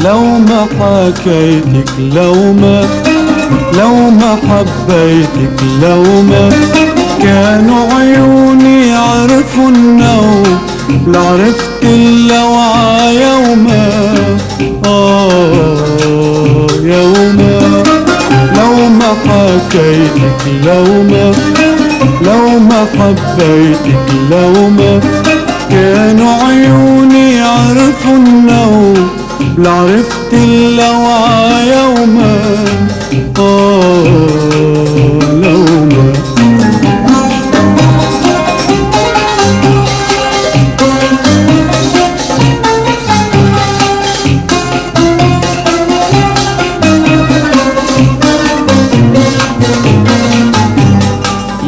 لو ما حكيتك، لو ما حبيتك، لو ما كانوا عيوني عرفوا النوم، لعرفت اللوعة يوما يوما. لو ما حكيتك، لو ما حبيتك، لو ما كانوا عيوني عرفوا النوم، لعرفت اللوعة يوما لوما.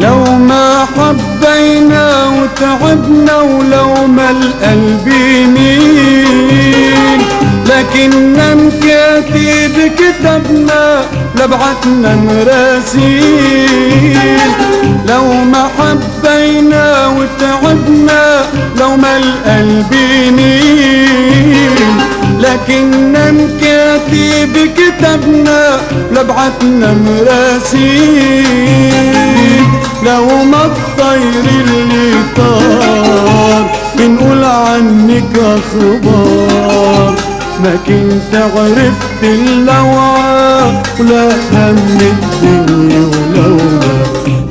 لو ما حبينا وتعبنا، ولو ما القلب يميل، لكننا مكاتب كتبنا لبعتنا مراسيل. لو ما حبينا وتعبنا، لو ما القلب يميل، لكننا مكاتب كتبنا لبعتنا مراسيل. لو ما الطير اللي طار بنقول عنك اخبار، ما كنت عرفت اللوعة ولا هم الدنيا.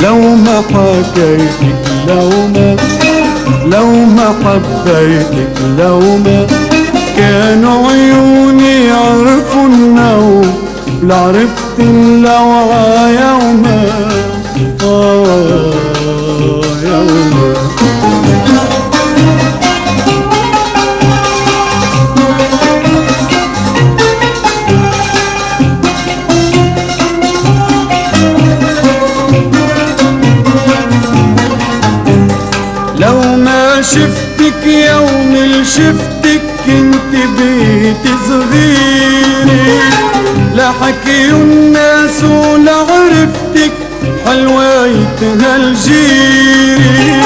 لو ما حكيتك، لو ما حبيتك، لو ما كانوا عيوني عرفوا النوم، لعرفت اللوعة يوما يوما. لو ما شفتك يوم اللي شفتك كنت بيت صغيري، لا حكيوا الناس ولا عرفتك حلويتها الجيري.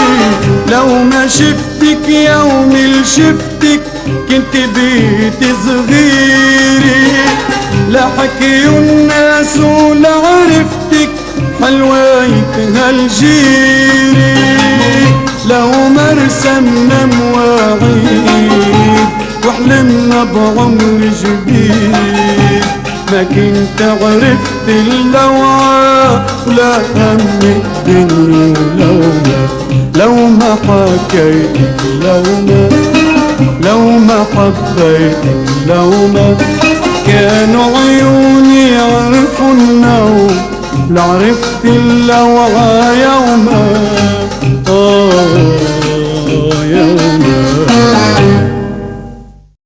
لو ما شفتك يوم اللي شفتك كنت بيت صغيري، لا حكيوا الناس ولا عرفتك حلويتها الجيري. لو ما رسمنا مواعيد وحلمنا بعمر جديد، ما كنت عرفت اللوعة ولا هم الدنيا. لو ما حكيتك، لو ما حبيتك، لو ما كانوا عيوني عرفوا النوم، لعرفت اللوعة